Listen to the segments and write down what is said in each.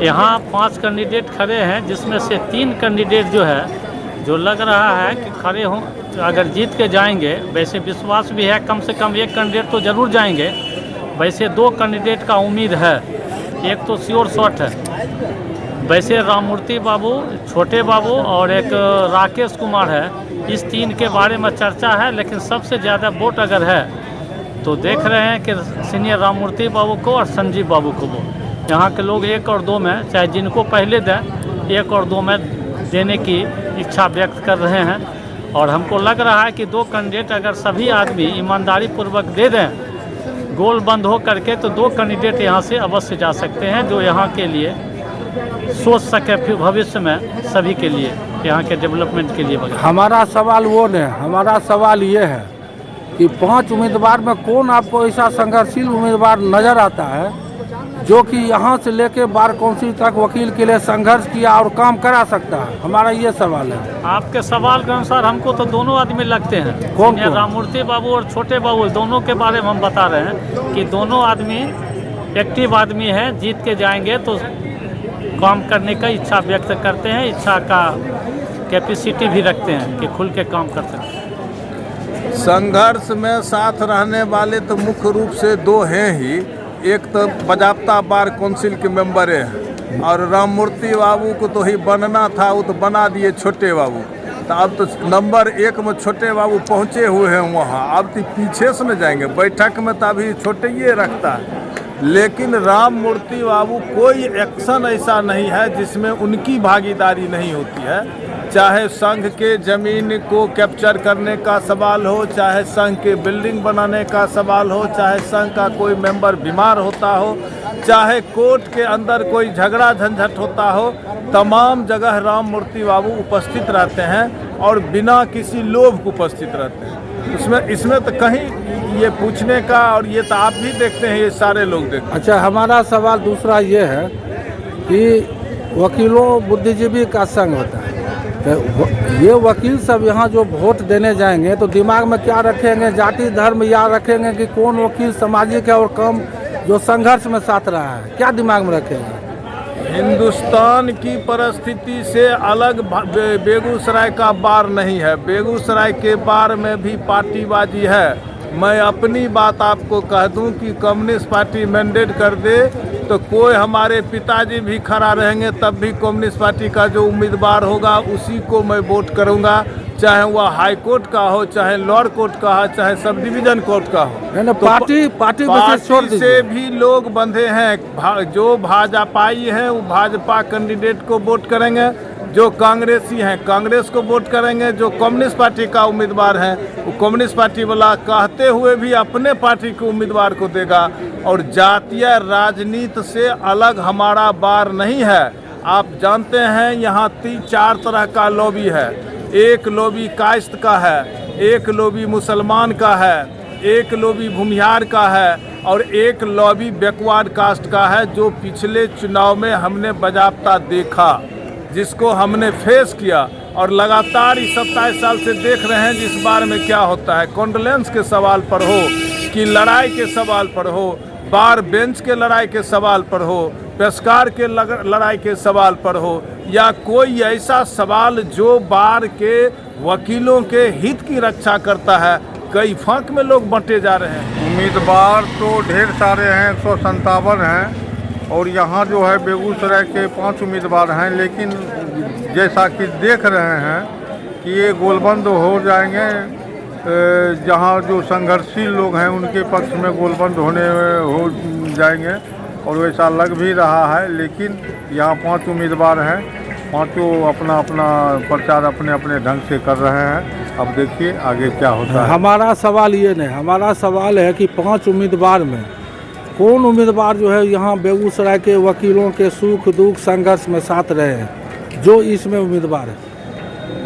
यहाँ 5 कैंडिडेट खड़े हैं, जिसमें से 3 कैंडिडेट जो है, जो लग रहा है कि खड़े हों, अगर जीत के जाएंगे, वैसे विश्वास भी है कम से कम 1 कैंडिडेट तो ज़रूर जाएंगे। वैसे 2 कैंडिडेट का उम्मीद है, एक तो श्योर शॉट है। वैसे राममूर्ति बाबू, छोटे बाबू और एक राकेश कुमार है, इस 3 के बारे में चर्चा है। लेकिन सबसे ज़्यादा वोट अगर है तो देख रहे हैं कि सीनियर राममूर्ति बाबू को और संजीव बाबू को वो यहाँ के लोग 1 और 2 में, चाहे जिनको पहले दें, 1 और 2 में देने की इच्छा व्यक्त कर रहे हैं। और हमको लग रहा है कि 2 कैंडिडेट अगर सभी आदमी ईमानदारी पूर्वक दे दें, गोल बंद हो करके, तो 2 कैंडिडेट यहाँ से अवश्य जा सकते हैं, जो यहाँ के लिए सोच सके फिर भविष्य में सभी के लिए, यहाँ के डेवलपमेंट के लिए। हमारा सवाल वो नहीं, हमारा सवाल ये है कि 5 उम्मीदवार में कौन आपको ऐसा संघर्षशील उम्मीदवार नज़र आता है जो कि यहाँ से लेके बार काउंसिल तक वकील के लिए संघर्ष किया और काम करा सकता है? हमारा ये सवाल है। आपके सवाल के अनुसार हमको तो दोनों आदमी लगते हैं। कौन? राममूर्ति बाबू और छोटे बाबू, दोनों के बारे में हम बता रहे हैं कि दोनों आदमी एक्टिव आदमी हैं, जीत के जाएंगे तो काम करने का इच्छा व्यक्त करते हैं, इच्छा का कैपेसिटी भी रखते हैं कि खुल के काम कर सकते हैं। संघर्ष में साथ रहने वाले तो मुख्य रूप से 2 हैं ही। एक तो बजाप्ता बार काउंसिल के मेंबर हैं, और राममूर्ति बाबू को तो ही बनना था, वो तो बना दिए छोटे बाबू। तो अब तो नंबर 1 में छोटे बाबू पहुँचे हुए हैं वहाँ, अब तो पीछे से न जाएंगे। बैठक में तो अभी छोटे ये रखता है, लेकिन राममूर्ति बाबू कोई एक्शन ऐसा नहीं है जिसमें उनकी भागीदारी नहीं होती है। चाहे संघ के ज़मीन को कैप्चर करने का सवाल हो, चाहे संघ के बिल्डिंग बनाने का सवाल हो, चाहे संघ का कोई मेंबर बीमार होता हो, चाहे कोर्ट के अंदर कोई झगड़ा झंझट होता हो, तमाम जगह राममूर्ति बाबू उपस्थित रहते हैं और बिना किसी लोभ को उपस्थित रहते हैं। इसमें तो कहीं ये पूछने का, और ये तो आप भी देखते हैं, ये सारे लोग देखते हैं। अच्छा, हमारा सवाल दूसरा ये है कि वकीलों बुद्धिजीवी का संघ होता है, तो ये वकील सब यहाँ जो वोट देने जाएंगे तो दिमाग में क्या रखेंगे? जाति धर्म या रखेंगे कि कौन वकील सामाजिक है और कम जो संघर्ष में साथ रहा है, क्या दिमाग में रखेंगे? हिंदुस्तान की परिस्थिति से अलग बेगूसराय का बार नहीं है। बेगूसराय के बार में भी पार्टीबाजी है। मैं अपनी बात आपको कह दूं कि कम्युनिस्ट पार्टी मैंडेट कर दे तो कोई हमारे पिताजी भी खड़ा रहेंगे, तब भी कम्युनिस्ट पार्टी का जो उम्मीदवार होगा उसी को मैं वोट करूंगा, चाहे वह हाई कोर्ट का हो, चाहे लोअर कोर्ट का हो, चाहे सब डिवीजन कोर्ट का हो। तो पार्टी से भी लोग बंधे हैं। जो भाजपाई हैं वो भाजपा कैंडिडेट को वोट करेंगे, जो कांग्रेसी हैं कांग्रेस को वोट करेंगे, जो कम्युनिस्ट पार्टी का उम्मीदवार है वो कम्युनिस्ट पार्टी वाला कहते हुए भी अपने पार्टी के उम्मीदवार को देगा। और जातीय राजनीति से अलग हमारा बार नहीं है। आप जानते हैं यहाँ 4 तरह का लॉबी है। एक लॉबी कास्ट का है, एक लॉबी मुसलमान का है, एक लॉबी भूमिहार का है, और एक लॉबी बैकवर्ड कास्ट का है, जो पिछले चुनाव में हमने बजाप्ता देखा, जिसको हमने फेस किया। और लगातार इस 27 साल से देख रहे हैं जिस बार में क्या होता है। कॉन्डोलेंस के सवाल पर हो कि लड़ाई के सवाल पर हो, बार बेंच के लड़ाई के सवाल पर हो, पेशकार के लड़ाई के सवाल पर हो, या कोई ऐसा सवाल जो बार के वकीलों के हित की रक्षा करता है, कई फांक में लोग बंटे जा रहे हैं। उम्मीदवार तो ढेर सारे हैं, 157 हैं, और यहाँ जो है बेगूसराय के 5 उम्मीदवार हैं। लेकिन जैसा कि देख रहे हैं कि ये गोलबंद हो जाएंगे, जहाँ जो संघर्षशील लोग हैं उनके पक्ष में गोलबंद हो जाएंगे, और वैसा लग भी रहा है। लेकिन यहाँ 5 उम्मीदवार हैं, पाँचों अपना अपना प्रचार अपने अपने ढंग से कर रहे हैं। अब देखिए आगे क्या होता है। हमारा सवाल ये नहीं, हमारा सवाल है कि 5 उम्मीदवार में कौन उम्मीदवार जो है यहाँ बेगूसराय के वकीलों के सुख दुख संघर्ष में साथ रहे हैं, जो इसमें उम्मीदवार है?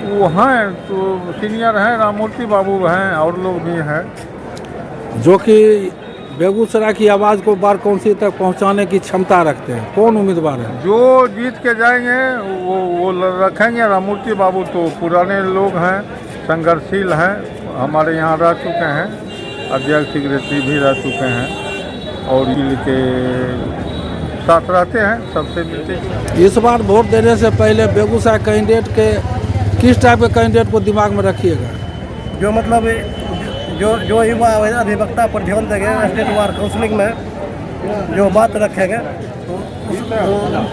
वो हैं तो सीनियर हैं, राममूर्ति बाबू हैं, और लोग भी हैं जो कि बेगूसराय की आवाज़ को बार काउंसिल तक पहुंचाने की क्षमता रखते हैं। कौन उम्मीदवार है? जो जीत के जाएंगे वो रखेंगे। राममूर्ति बाबू तो पुराने लोग हैं, संघर्षशील हैं, हमारे यहाँ रह चुके हैं, अध्यक्ष सेक्रेटरी भी रह चुके हैं, और जिले के साथ रहते हैं, सबसे मिलते हैं। इस बार वोट देने से पहले बेगूसराय कैंडिडेट के किस टाइप के कैंडिडेट को दिमाग में रखिएगा? जो मतलब जो युवा अधिवक्ता पर ध्यान देंगे, स्टेट वार काउंसिलिंग में जो बात रखेंगे, तो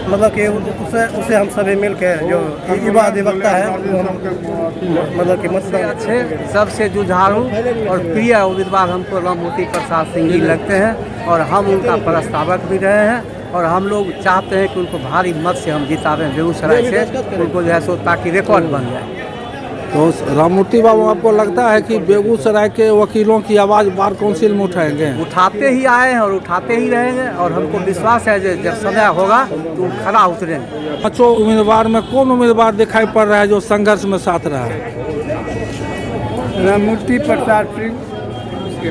मतलब कि उससे हम सभी मिल के जो युवा अधिवक्ता है वो हम मतलब कि मतलब अच्छे सबसे जुझारू और प्रिय उम्मीदवार हमको राममूर्ति प्रसाद सिंह जी लगते हैं और हम उनका प्रस्तावक भी रहे हैं और हम लोग चाहते हैं कि उनको भारी मत से हम जितावें बेगूसराय से, उनको जो है सो ताकि रिकॉर्ड बन जाए। तो राममूर्ति बाबू, आपको लगता है कि बेगूसराय के वकीलों की आवाज़ बार काउंसिल में उठाएंगे? उठाते ही आए हैं और उठाते ही रहेंगे और हमको विश्वास है जब समय होगा तो खरा उतरेंगे। 5 उम्मीदवार में कौन उम्मीदवार दिखाई पड़ रहा है जो संघर्ष में साथ रहा है? राममूर्ति प्रसाद सिंह,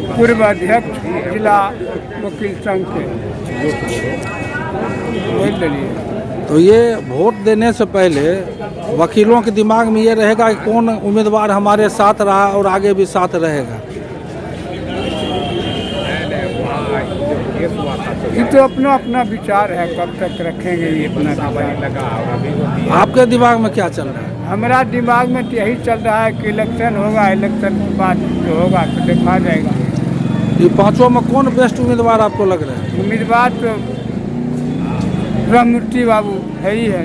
पूर्व अध्यक्ष जिला वकील संघ के। तो ये वोट देने से पहले वकीलों के दिमाग में ये रहेगा कि कौन उम्मीदवार हमारे साथ रहा और आगे भी साथ रहेगा। ये तो अपना अपना विचार है, कब तक रखेंगे ये अपना विचार। आपके दिमाग में क्या चल रहा है? हमारा दिमाग में तो यही चल रहा है कि इलेक्शन होगा, इलेक्शन के बाद जो होगा तो देखा जाएगा। ये 5 में कौन बेस्ट उम्मीदवार आपको लग रहा है? उम्मीदवार तो राममूर्ति बाबू है ही है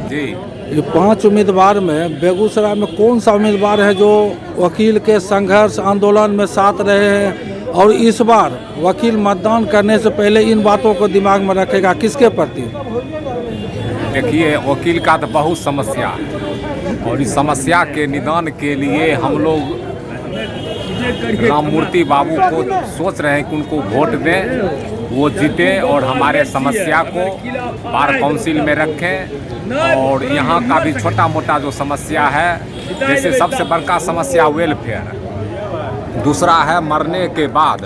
जी। ये 5 उम्मीदवार में बेगूसराय में कौन सा उम्मीदवार है जो वकील के संघर्ष आंदोलन में साथ रहे हैं और इस बार वकील मतदान करने से पहले इन बातों को दिमाग में रखेगा, किसके प्रति? देखिए, वकील का तो बहुत समस्या है और इस समस्या के निदान के लिए हम लोग राममूर्ति बाबू को सोच रहे हैं कि उनको वोट दें, वो जीते और हमारे समस्या को बार काउंसिल में रखें। और यहाँ का भी छोटा मोटा जो समस्या है, जैसे सबसे बड़का समस्या वेलफेयर, दूसरा है मरने के बाद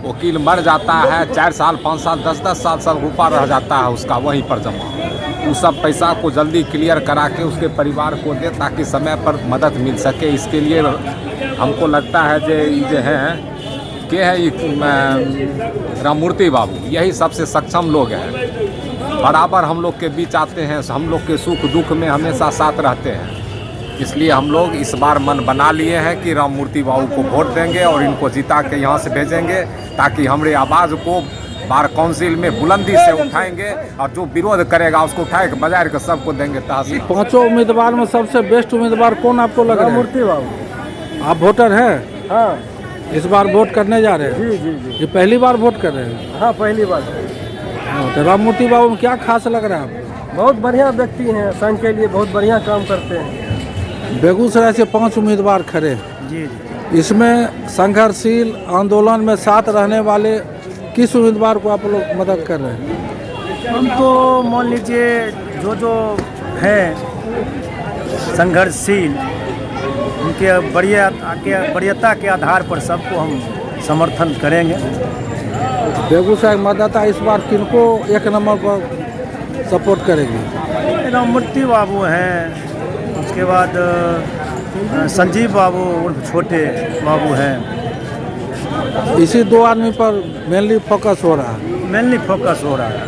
वकील मर जाता है, 4 साल 5 साल 10-10 साल ऊपर रह जाता है उसका वहीं पर जमा। उस सब पैसा को जल्दी क्लियर करा के उसके परिवार को दे ताकि समय पर मदद मिल सके। इसके लिए हमको लगता है जो हैं के है राममूर्ति बाबू, यही सबसे सक्षम लोग हैं, बराबर हम लोग के बीच आते हैं, हम लोग के सुख दुख में हमेशा साथ रहते हैं। इसलिए हम लोग इस बार मन बना लिए हैं कि राममूर्ति बाबू को वोट देंगे और इनको जिता के यहाँ से भेजेंगे ताकि हमारे आवाज़ को बार काउंसिल में बुलंदी से उठाएंगे और जो विरोध करेगा उसको उठाए के बाजार के सबको देंगे तहसील। 5 उम्मीदवार में सबसे बेस्ट उम्मीदवार कौन आपको लग रहा है? राममूर्ति बाबू। आप वोटर हैं? हाँ इस बार वोट करने जा रहे हैं? जी जी जी। ये पहली बार वोट कर रहे हैं? हाँ पहली बार। तो राममूर्ति बाबू में क्या खास लग रहा है आपको? बहुत बढ़िया व्यक्ति हैं, संघ के लिए बहुत बढ़िया काम करते हैं। बेगूसराय से 5 उम्मीदवार खड़े हैं। जी जी। इसमें संघर्षशील आंदोलन में साथ रहने वाले किस उम्मीदवार को आप लोग मदद कर रहे हैं? हम तो मान लीजिए जो हैं संघर्षशील, उनके वरीयता के आधार पर सबको हम समर्थन करेंगे। बेगूसराय मतदाता इस बार किनको 1 नंबर पर सपोर्ट करेंगे? राममूर्ति बाबू हैं, उसके बाद संजीव बाबू उर्फ छोटे बाबू हैं। इसी 2 आदमी पर मेनली फोकस हो रहा है। मेनली फोकस हो रहा है।